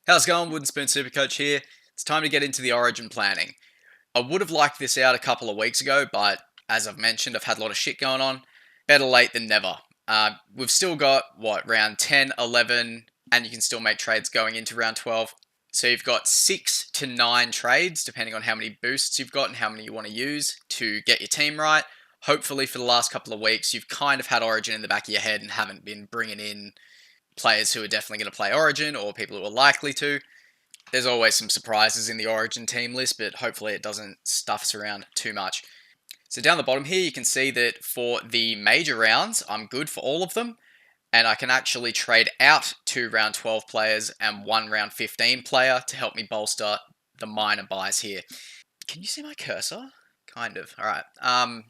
How's it going? Wooden Spoon Supercoach here. It's time to get into the Origin planning. I would have liked this out a couple of weeks ago, but as I've mentioned, I've had a lot of shit going on. Better late than never. We've still got, round 10, 11, and you can still make trades going into round 12. So you've got 6 to 9 trades, depending on how many boosts you've got and how many you want to use to get your team right. Hopefully, for the last couple of weeks, you've kind of had Origin in the back of your head and haven't been bringing in players who are definitely going to play Origin or people who are likely to. There's always some surprises in the Origin team list, but hopefully it doesn't stuff us around too much. So down the bottom here, you can see that for the major rounds, I'm good for all of them, and I can actually trade out 2 round 12 players and 1 round 15 player to help me bolster the minor buys here. Can you see my cursor? Kind of. All right.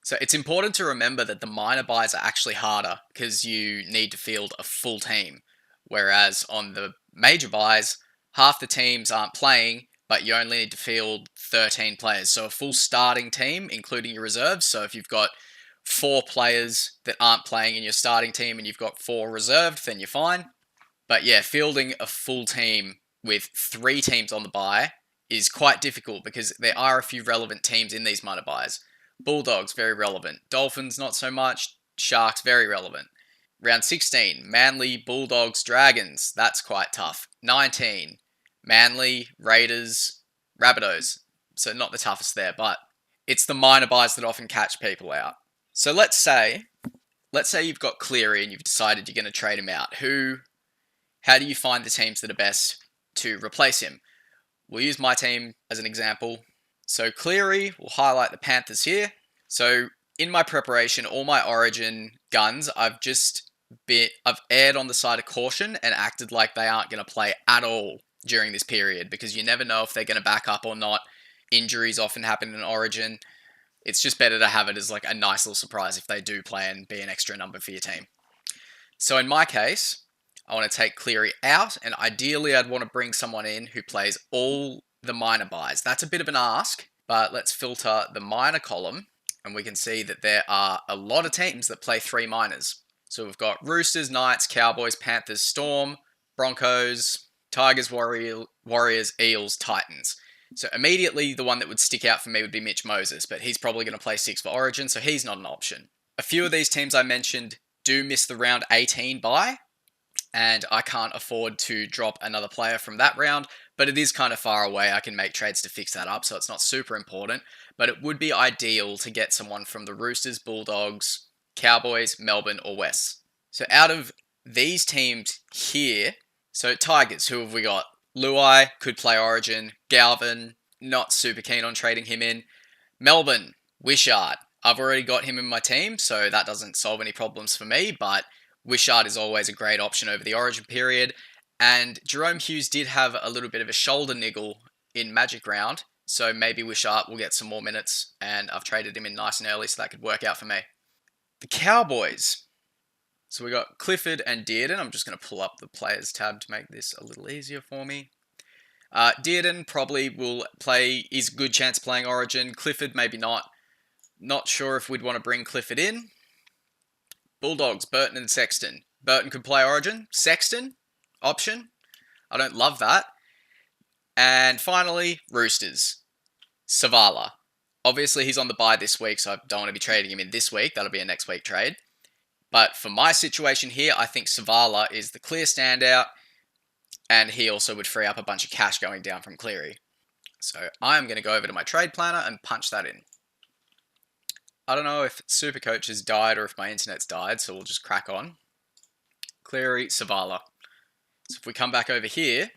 So it's important to remember that the minor buys are actually harder because you need to field a full team, whereas on the major buys, half the teams aren't playing, but you only need to field 13 players. So a full starting team, including your reserves. So if you've got 4 players that aren't playing in your starting team and you've got 4 reserved, then you're fine. But yeah, fielding a full team with 3 teams on the bye is quite difficult because there are a few relevant teams in these minor buys. Bulldogs, very relevant. Dolphins, not so much. Sharks, very relevant. Round 16, Manly, Bulldogs, Dragons. That's quite tough. 19, Manly, Raiders, Rabbitohs. So not the toughest there, but it's the minor buys that often catch people out. So let's say you've got Cleary and you've decided you're going to trade him out. How do you find the teams that are best to replace him? We'll use my team as an example. So Cleary, we'll highlight the Panthers here. So in my preparation, all my Origin guns, I've erred on the side of caution and acted like they aren't going to play at all during this period because you never know if they're going to back up or not. Injuries often happen in Origin. It's just better to have it as like a nice little surprise if they do play and be an extra number for your team. So in my case, I want to take Cleary out, and ideally I'd want to bring someone in who plays all the minor buys. That's a bit of an ask, but let's filter the minor column, and we can see that there are a lot of teams that play 3 minors. So we've got Roosters, Knights, Cowboys, Panthers, Storm, Broncos, Tigers, Warriors, Eels, Titans. So immediately the one that would stick out for me would be Mitch Moses, but he's probably going to play 6 for Origin, so he's not an option. A few of these teams I mentioned do miss the round 18 bye, and I can't afford to drop another player from that round, but it is kind of far away. I can make trades to fix that up, so it's not super important, but it would be ideal to get someone from the Roosters, Bulldogs, Cowboys, Melbourne, or West. So out of these teams here, so Tigers, who have we got? Luai could play Origin. Galvin, not super keen on trading him in. Melbourne, Wishart. I've already got him in my team, so that doesn't solve any problems for me, but Wishart is always a great option over the Origin period. And Jerome Hughes did have a little bit of a shoulder niggle in Magic Round, so maybe Wishart will get some more minutes, and I've traded him in nice and early, so that could work out for me. The Cowboys. So we got Clifford and Dearden. I'm just going to pull up the players tab to make this a little easier for me. Dearden probably will play, is a good chance of playing Origin. Clifford maybe not. Not sure if we'd want to bring Clifford in. Bulldogs, Burton and Sexton. Burton could play Origin. Sexton, option. I don't love that. And finally, Roosters. Savala. Obviously, he's on the bye this week, so I don't want to be trading him in this week. That'll be a next week trade. But for my situation here, I think Savala is the clear standout, and he also would free up a bunch of cash going down from Cleary. So I'm going to go over to my trade planner and punch that in. I don't know if Supercoach has died or if my internet's died, so we'll just crack on. Cleary, Savala. So if we come back over here,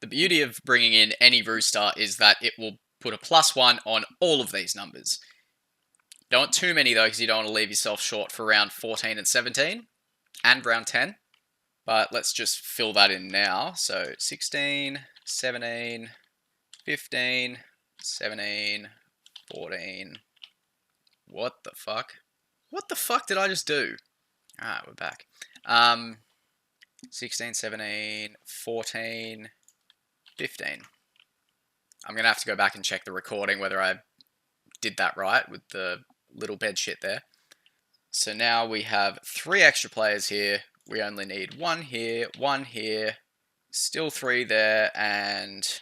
the beauty of bringing in any Rooster is that it will put a +1 on all of these numbers. Don't want too many though, because you don't want to leave yourself short for round 14 and 17 and round 10. But let's just fill that in now. So 16, 17, 15, 17, 14. What the fuck? What the fuck did I just do? Alright, we're back. 16, 17, 14, 15. I'm going to have to go back and check the recording whether I did that right with the little bed shit there. So now we have 3 extra players here. We only need 1 here, 1 here, Still 3 there and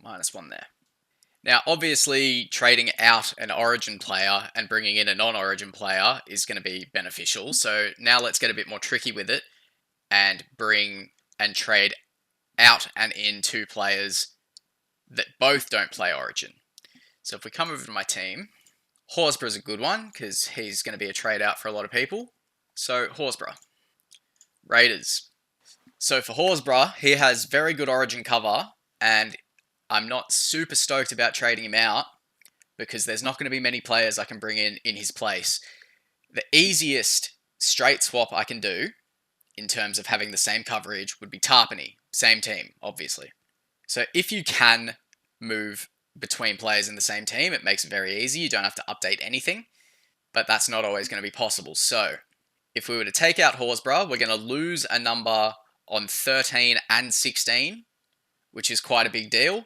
-1 there. Now, obviously, trading out an Origin player and bringing in a non-Origin player is going to be beneficial. So now let's get a bit more tricky with it and bring and trade out and in 2 players that both don't play Origin. So if we come over to my team, Horsburgh's a good one because he's going to be a trade out for a lot of people. So Horsburgh. Raiders. So for Horsburgh, he has very good Origin cover, and I'm not super stoked about trading him out because there's not going to be many players I can bring in his place. The easiest straight swap I can do in terms of having the same coverage would be Tarpany, same team, obviously. So if you can move between players in the same team, it makes it very easy. You don't have to update anything, but that's not always going to be possible. So if we were to take out Horsburgh, we're going to lose a number on 13 and 16, which is quite a big deal.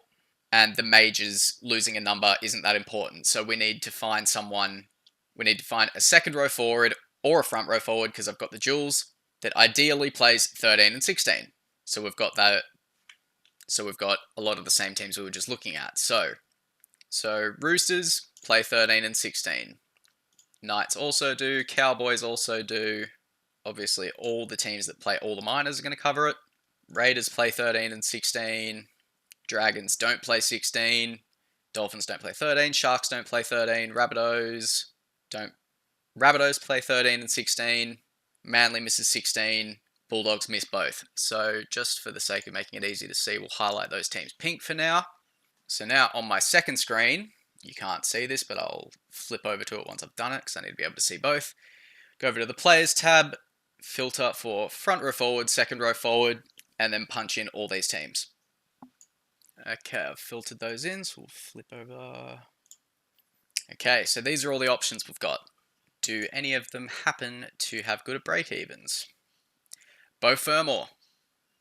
And the Majors losing a number isn't that important. So we need to find someone, we need to find a second row forward or a front row forward, because I've got the duels, that ideally plays 13 and 16. So we've got that. So we've got a lot of the same teams we were just looking at. So Roosters play 13 and 16. Knights also do. Cowboys also do. Obviously, all the teams that play all the minors are going to cover it. Raiders play 13 and 16. Dragons don't play 16. Dolphins don't play 13. Sharks don't play 13. Rabbitohs play 13 and 16. Manly misses 16. Bulldogs miss both. So just for the sake of making it easy to see, we'll highlight those teams pink for now. So now on my second screen, you can't see this, but I'll flip over to it once I've done it because I need to be able to see both. Go over to the Players tab, filter for front row forward, second row forward, and then punch in all these teams. Okay, I've filtered those in, so we'll flip over. Okay, so these are all the options we've got. Do any of them happen to have good break-evens? Bo Fermor.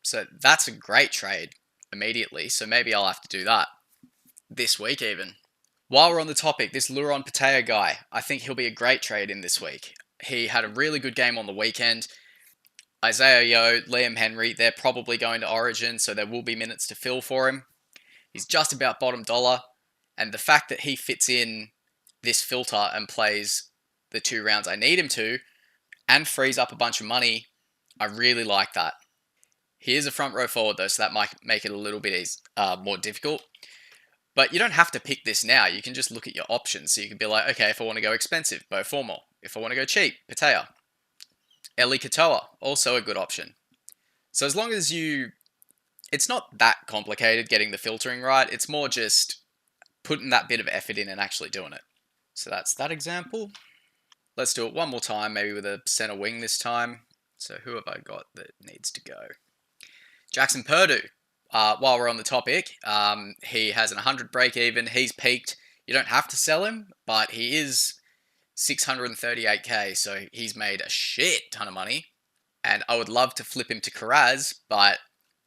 So that's a great trade immediately, so maybe I'll have to do that this week even. While we're on the topic, this Luron Pateo guy, I think he'll be a great trade in this week. He had a really good game on the weekend. Isaiah Yeo, Liam Henry, they're probably going to Origin, so there will be minutes to fill for him. He's just about bottom dollar, and the fact that he fits in this filter and plays the 2 rounds I need him to, and frees up a bunch of money, I really like that. He is a front row forward though, so that might make it a little bit more difficult. But you don't have to pick this now. You can just look at your options. So you can be like, okay, if I want to go expensive, Bo Fermor. If I want to go cheap, Pateo. Eli Katoa, also a good option. So as long as it's not that complicated getting the filtering right. It's more just putting that bit of effort in and actually doing it. So that's that example. Let's do it one more time, maybe with a center wing this time. So who have I got that needs to go? Jackson Purdue. While we're on the topic, he has an 100 break even. He's peaked. You don't have to sell him, but he is 638k, so he's made a shit ton of money. And I would love to flip him to Karaz, but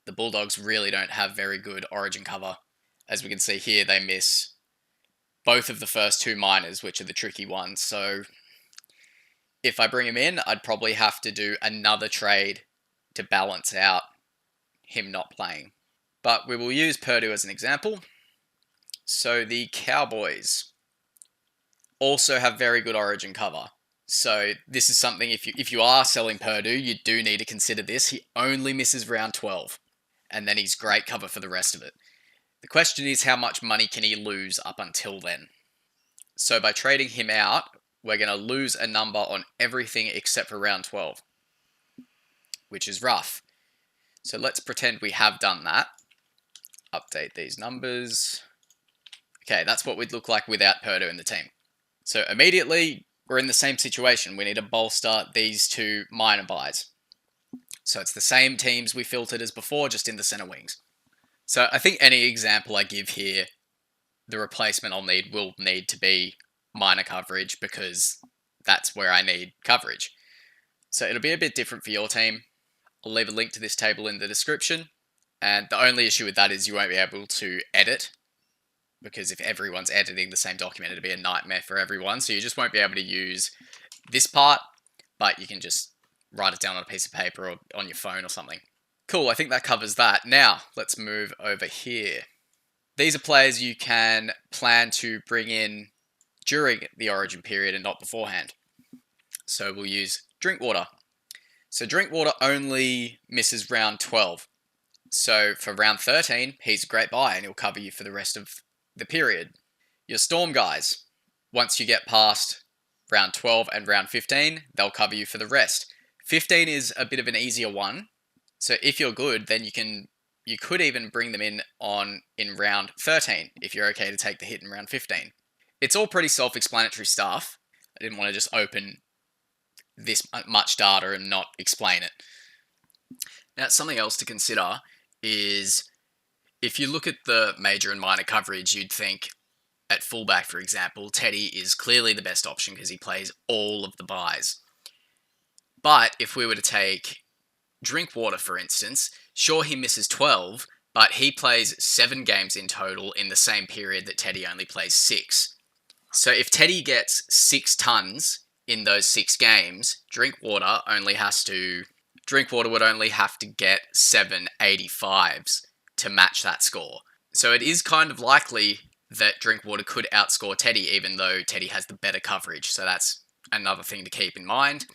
the Bulldogs really don't have very good Origin cover. As we can see here, they miss both of the first 2 minors, which are the tricky ones. So if I bring him in, I'd probably have to do another trade to balance out him not playing. But we will use Purdue as an example. So the Cowboys also have very good Origin cover. So this is something, if you are selling Purdue, you do need to consider this. He only misses round 12, and then he's great cover for the rest of it. The question is, how much money can he lose up until then? So by trading him out, we're going to lose a number on everything except for round 12, which is rough. So let's pretend we have done that. Update these numbers. Okay, that's what we'd look like without Purdue in the team. So immediately, we're in the same situation. We need to bolster these 2 minor buys. So it's the same teams we filtered as before, just in the center wings. So I think any example I give here, the replacement I'll need will need to be minor coverage, because that's where I need coverage. So it'll be a bit different for your team. I'll leave a link to this table in the description. And the only issue with that is you won't be able to edit, because if everyone's editing the same document, it'll be a nightmare for everyone. So you just won't be able to use this part, but you can just write it down on a piece of paper or on your phone or something. Cool, I think that covers that. Now, let's move over here. These are players you can plan to bring in during the Origin period and not beforehand. So we'll use Drinkwater. So Drinkwater only misses round 12. So for round 13, he's a great buy and he'll cover you for the rest of the period. Your Storm guys, once you get past round 12 and round 15, they'll cover you for the rest. 15 is a bit of an easier one. So if you're good, then you could even bring them in round 13 if you're okay to take the hit in round 15. It's all pretty self-explanatory stuff. I didn't want to just open this much data and not explain it. Now, something else to consider is if you look at the major and minor coverage, you'd think at fullback, for example, Teddy is clearly the best option because he plays all of the buys. But if we were to take Drinkwater, for instance, sure, he misses 12, but he plays 7 games in total in the same period that Teddy only plays 6. So if Teddy gets 6 tons in those 6 games, Drinkwater would only have to get 7 85s to match that score. So it is kind of likely that Drinkwater could outscore Teddy, even though Teddy has the better coverage. So that's another thing to keep in mind.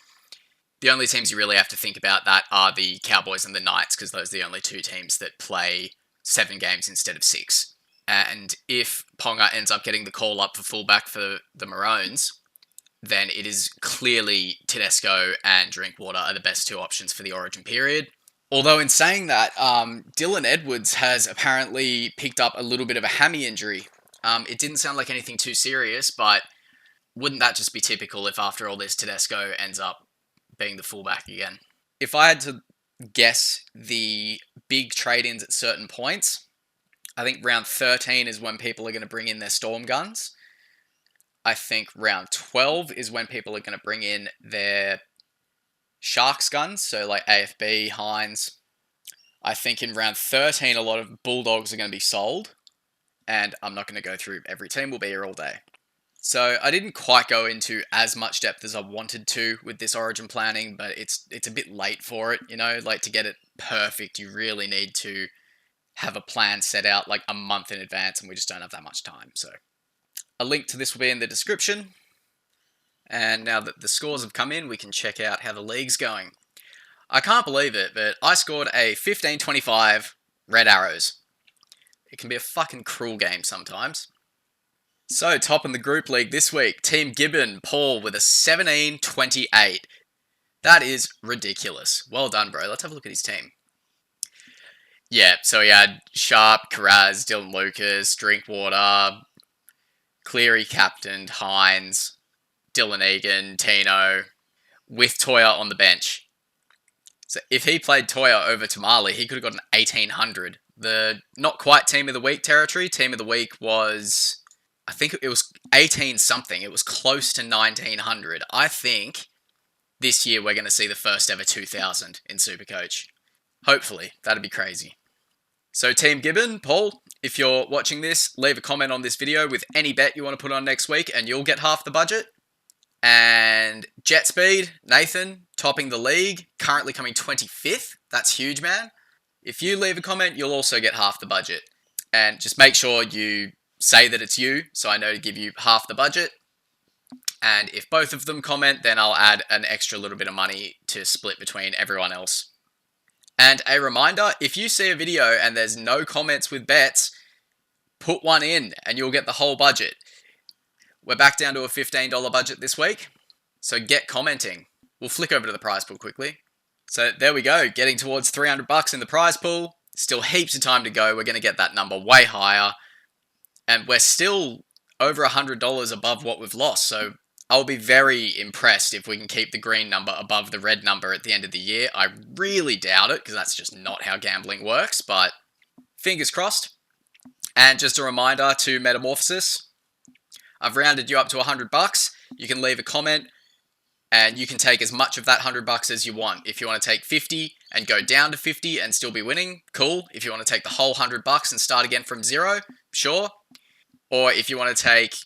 The only teams you really have to think about that are the Cowboys and the Knights, because those are the only 2 teams that play 7 games instead of 6. And if Ponga ends up getting the call up for fullback for the Maroons, then it is clearly Tedesco and Drinkwater are the best 2 options for the Origin period. Although in saying that, Dylan Edwards has apparently picked up a little bit of a hammy injury. It didn't sound like anything too serious, but wouldn't that just be typical if after all this Tedesco ends up being the fullback again? If I had to guess the big trade-ins at certain points, I think round 13 is when people are going to bring in their Storm guns. I think round 12 is when people are going to bring in their Sharks guns, so like AFB, Hines. I think in round 13, a lot of Bulldogs are going to be sold, and I'm not going to go through every team, we'll be here all day. So I didn't quite go into as much depth as I wanted to with this Origin planning, but it's a bit late for it, like to get it perfect, you really need to have a plan set out like a month in advance, and we just don't have that much time. So a link to this will be in the description. And now that the scores have come in, we can check out how the league's going. I can't believe it, but I scored a 15-25 Red Arrows. It can be a fucking cruel game sometimes. So, top in the group league this week, Team Gibbon, Paul with a 17-28. That is ridiculous. Well done, bro. Let's have a look at his team. Yeah, so he had Sharp, Carraz, Dylan Lucas, Drinkwater, Cleary captained, Hines, Dylan Egan, Tino, with Toya on the bench. So if he played Toya over Tamale, he could have got an 1800. The not quite Team of the Week territory. Team of the Week was, I think it was 18 something. It was close to 1900. I think this year we're going to see the first ever 2000 in Supercoach. Hopefully, that'd be crazy. So Team Gibbon, Paul, if you're watching this, leave a comment on this video with any bet you want to put on next week and you'll get half the budget. And Jet Speed, Nathan, topping the league, currently coming 25th. That's huge, man. If you leave a comment, you'll also get half the budget. And just make sure you say that it's you, so I know to give you half the budget. And if both of them comment, then I'll add an extra little bit of money to split between everyone else. And a reminder, if you see a video and there's no comments with bets, put one in and you'll get the whole budget. We're back down to a $15 budget this week, so get commenting. We'll flick over to the prize pool quickly. So there we go, getting towards $300 in the prize pool. Still heaps of time to go. We're going to get that number way higher. And we're still over $100 above what we've lost. So I'll be very impressed if we can keep the green number above the red number at the end of the year. I really doubt it, because that's just not how gambling works, but fingers crossed. And just a reminder to Metamorphosis, I've rounded you up to $100. You can leave a comment and you can take as much of that $100 as you want. If you want to take 50 and go down to 50 and still be winning, cool. If you want to take the whole $100 and start again from zero, sure. Or if you want to take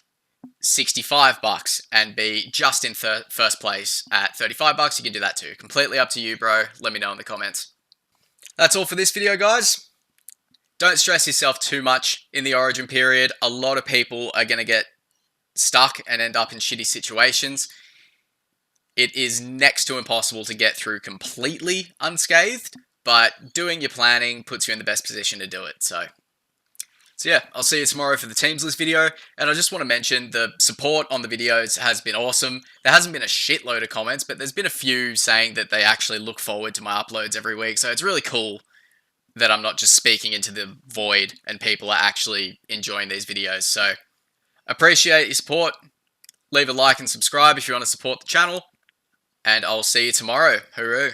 $65 and be just in first place at $35, you can do that too. Completely up to you, bro. Let me know in the comments. That's all for this video, guys. Don't stress yourself too much in the Origin period. A lot of people are going to get stuck and end up in shitty situations. It is next to impossible to get through completely unscathed, but doing your planning puts you in the best position to do it. So yeah, I'll see you tomorrow for the teams list video. And I just want to mention the support on the videos has been awesome. There hasn't been a shitload of comments, but there's been a few saying that they actually look forward to my uploads every week. So it's really cool that I'm not just speaking into the void and people are actually enjoying these videos. So appreciate your support. Leave a like and subscribe if you want to support the channel. And I'll see you tomorrow. Hooroo.